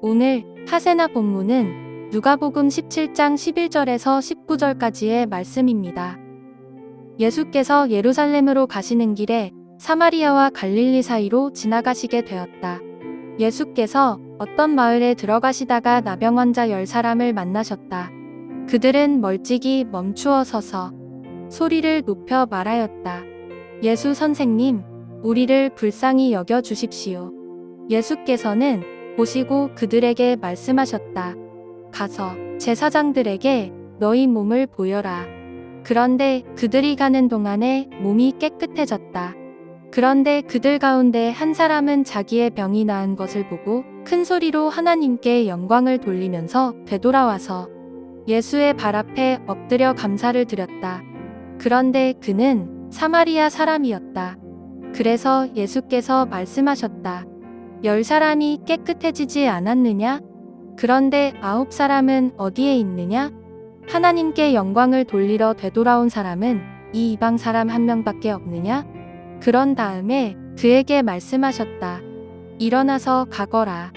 오늘 하세나 본문은 누가복음 17장 11절에서 19절까지의 말씀입니다. 예수께서 예루살렘으로 가시는 길에 사마리아와 갈릴리 사이로 지나가시게 되었다. 예수께서 어떤 마을에 들어가시다가 나병 환자 10사람을 만나셨다. 그들은 멀찍이 멈추어 서서 소리를 높여 말하였다. 예수 선생님, 우리를 불쌍히 여겨 주십시오. 예수께서는 보시고 그들에게 말씀하셨다. 가서 제사장들에게 너희 몸을 보여라. 그런데 그들이 가는 동안에 몸이 깨끗해졌다. 그런데 그들 가운데 한 사람은 자기의 병이 나은 것을 보고 큰 소리로 하나님께 영광을 돌리면서 되돌아와서 예수의 발 앞에 엎드려 감사를 드렸다. 그런데 그는 사마리아 사람이었다. 그래서 예수께서 말씀하셨다. 10사람이 깨끗해지지 않았느냐? 그런데 9사람은 어디에 있느냐? 하나님께 영광을 돌리러 되돌아온 사람은 이 이방 사람 한 명밖에 없느냐? 그런 다음에 그에게 말씀하셨다. 일어나서 가거라.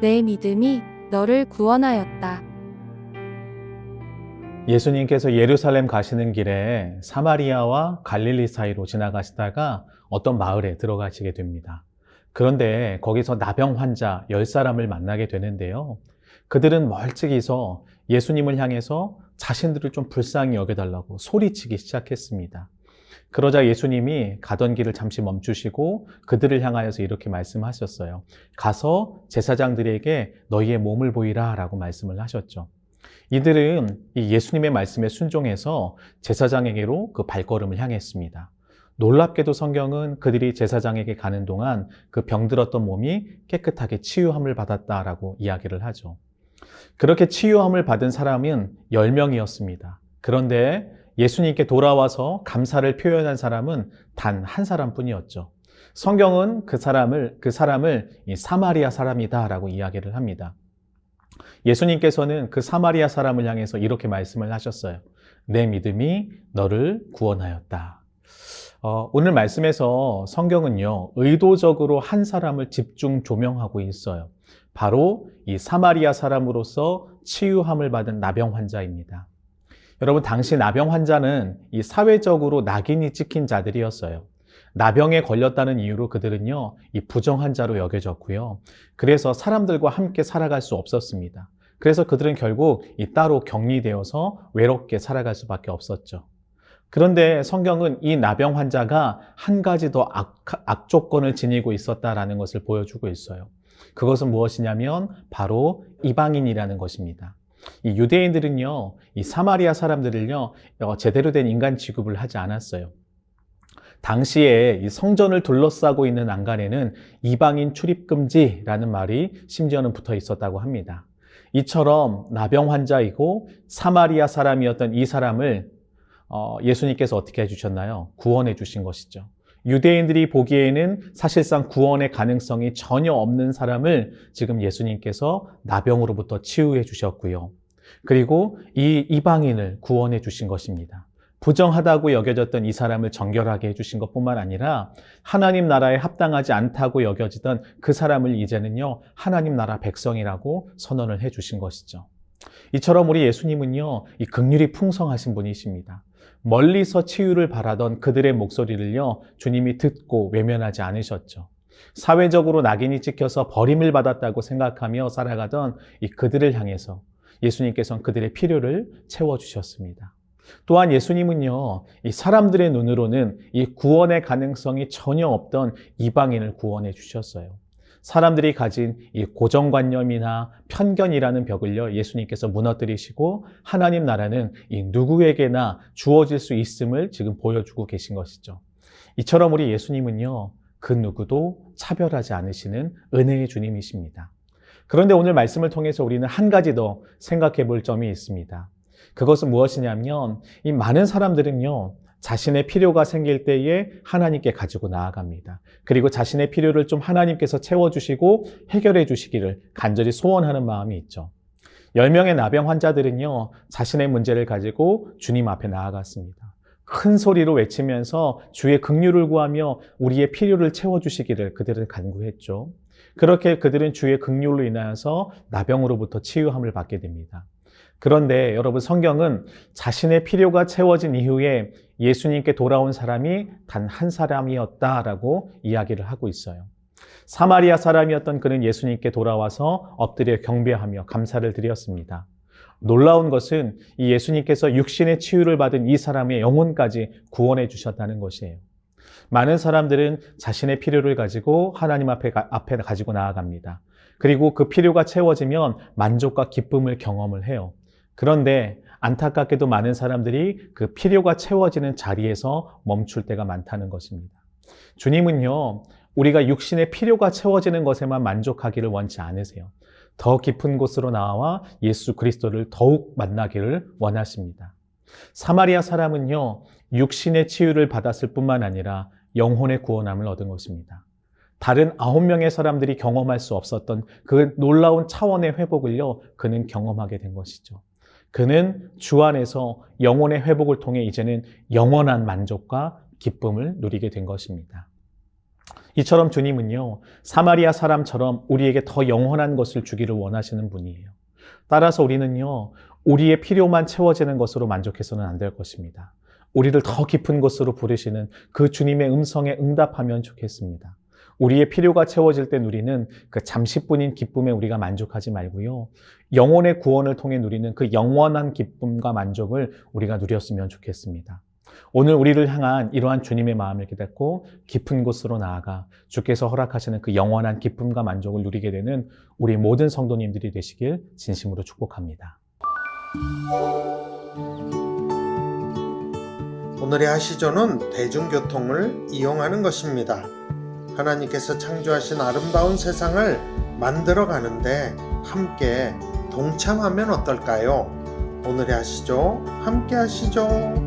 내 믿음이 너를 구원하였다. 예수님께서 예루살렘 가시는 길에 사마리아와 갈릴리 사이로 지나가시다가 어떤 마을에 들어가시게 됩니다. 그런데 거기서 나병 환자 10사람을 만나게 되는데요. 그들은 멀찍이서 예수님을 향해서 자신들을 좀 불쌍히 여겨달라고 소리치기 시작했습니다. 그러자 예수님이 가던 길을 잠시 멈추시고 그들을 향하여서 이렇게 말씀하셨어요. 가서 제사장들에게 너희의 몸을 보이라 라고 말씀을 하셨죠. 이들은 이 예수님의 말씀에 순종해서 제사장에게로 그 발걸음을 향했습니다. 놀랍게도 성경은 그들이 제사장에게 가는 동안 그 병들었던 몸이 깨끗하게 치유함을 받았다라고 이야기를 하죠. 그렇게 치유함을 받은 사람은 10명이었습니다. 그런데 예수님께 돌아와서 감사를 표현한 사람은 단 한 사람뿐이었죠. 성경은 그 사람을 이 사마리아 사람이다라고 이야기를 합니다. 예수님께서는 그 사마리아 사람을 향해서 이렇게 말씀을 하셨어요. 내 믿음이 너를 구원하였다. 오늘 말씀에서 성경은요, 의도적으로 한 사람을 집중 조명하고 있어요. 바로 이 사마리아 사람으로서 치유함을 받은 나병 환자입니다. 여러분, 당시 나병 환자는 이 사회적으로 낙인이 찍힌 자들이었어요. 나병에 걸렸다는 이유로 그들은요, 이 부정한 자로 여겨졌고요. 그래서 사람들과 함께 살아갈 수 없었습니다. 그래서 그들은 결국 이 따로 격리되어서 외롭게 살아갈 수밖에 없었죠. 그런데 성경은 이 나병 환자가 한 가지 더 악조건을 지니고 있었다라는 것을 보여주고 있어요. 그것은 무엇이냐면 바로 이방인이라는 것입니다. 이 유대인들은요, 이 사마리아 사람들을요, 제대로 된 인간 취급을 하지 않았어요. 당시에 이 성전을 둘러싸고 있는 안간에는 이방인 출입 금지라는 말이 심지어는 붙어 있었다고 합니다. 이처럼 나병 환자이고 사마리아 사람이었던 이 사람을 예수님께서 어떻게 해주셨나요? 구원해 주신 것이죠. 유대인들이 보기에는 사실상 구원의 가능성이 전혀 없는 사람을 지금 예수님께서 나병으로부터 치유해 주셨고요. 그리고 이 이방인을 구원해 주신 것입니다. 부정하다고 여겨졌던 이 사람을 정결하게 해주신 것뿐만 아니라 하나님 나라에 합당하지 않다고 여겨지던 그 사람을 이제는요, 하나님 나라 백성이라고 선언을 해주신 것이죠. 이처럼 우리 예수님은요, 이 긍휼이 풍성하신 분이십니다. 멀리서 치유를 바라던 그들의 목소리를요, 주님이 듣고 외면하지 않으셨죠. 사회적으로 낙인이 찍혀서 버림을 받았다고 생각하며 살아가던 이 그들을 향해서 예수님께서는 그들의 필요를 채워주셨습니다. 또한 예수님은요, 이 사람들의 눈으로는 이 구원의 가능성이 전혀 없던 이방인을 구원해 주셨어요. 사람들이 가진 이 고정관념이나 편견이라는 벽을요, 예수님께서 무너뜨리시고 하나님 나라는 이 누구에게나 주어질 수 있음을 지금 보여주고 계신 것이죠. 이처럼 우리 예수님은요, 그 누구도 차별하지 않으시는 은혜의 주님이십니다. 그런데 오늘 말씀을 통해서 우리는 한 가지 더 생각해 볼 점이 있습니다. 그것은 무엇이냐면 이 많은 사람들은요, 자신의 필요가 생길 때에 하나님께 가지고 나아갑니다. 그리고 자신의 필요를 좀 하나님께서 채워주시고 해결해 주시기를 간절히 소원하는 마음이 있죠. 10명의 나병 환자들은요, 자신의 문제를 가지고 주님 앞에 나아갔습니다. 큰 소리로 외치면서 주의 긍휼을 구하며 우리의 필요를 채워주시기를 그들은 간구했죠. 그렇게 그들은 주의 긍휼로 인하여서 나병으로부터 치유함을 받게 됩니다. 그런데 여러분, 성경은 자신의 필요가 채워진 이후에 예수님께 돌아온 사람이 단 한 사람이었다라고 이야기를 하고 있어요. 사마리아 사람이었던 그는 예수님께 돌아와서 엎드려 경배하며 감사를 드렸습니다. 놀라운 것은 이 예수님께서 육신의 치유를 받은 이 사람의 영혼까지 구원해 주셨다는 것이에요. 많은 사람들은 자신의 필요를 가지고 하나님 앞에 가지고 나아갑니다. 그리고 그 필요가 채워지면 만족과 기쁨을 경험을 해요. 그런데 안타깝게도 많은 사람들이 그 필요가 채워지는 자리에서 멈출 때가 많다는 것입니다. 주님은요, 우리가 육신의 필요가 채워지는 것에만 만족하기를 원치 않으세요. 더 깊은 곳으로 나와 예수 그리스도를 더욱 만나기를 원하십니다. 사마리아 사람은요, 육신의 치유를 받았을 뿐만 아니라 영혼의 구원함을 얻은 것입니다. 다른 9명의 사람들이 경험할 수 없었던 그 놀라운 차원의 회복을요, 그는 경험하게 된 것이죠. 그는 주 안에서 영혼의 회복을 통해 이제는 영원한 만족과 기쁨을 누리게 된 것입니다. 이처럼 주님은요, 사마리아 사람처럼 우리에게 더 영원한 것을 주기를 원하시는 분이에요. 따라서 우리는요, 우리의 필요만 채워지는 것으로 만족해서는 안 될 것입니다. 우리를 더 깊은 곳으로 부르시는 그 주님의 음성에 응답하면 좋겠습니다. 우리의 필요가 채워질 때 누리는 그 잠시뿐인 기쁨에 우리가 만족하지 말고요, 영혼의 구원을 통해 누리는 그 영원한 기쁨과 만족을 우리가 누렸으면 좋겠습니다. 오늘 우리를 향한 이러한 주님의 마음을 깨닫고 깊은 곳으로 나아가 주께서 허락하시는 그 영원한 기쁨과 만족을 누리게 되는 우리 모든 성도님들이 되시길 진심으로 축복합니다. 오늘의 하시조는 대중교통을 이용하는 것입니다. 하나님께서 창조하신 아름다운 세상을 만들어 가는데 함께 동참하면 어떨까요? 오늘의 하시조 함께 하시죠.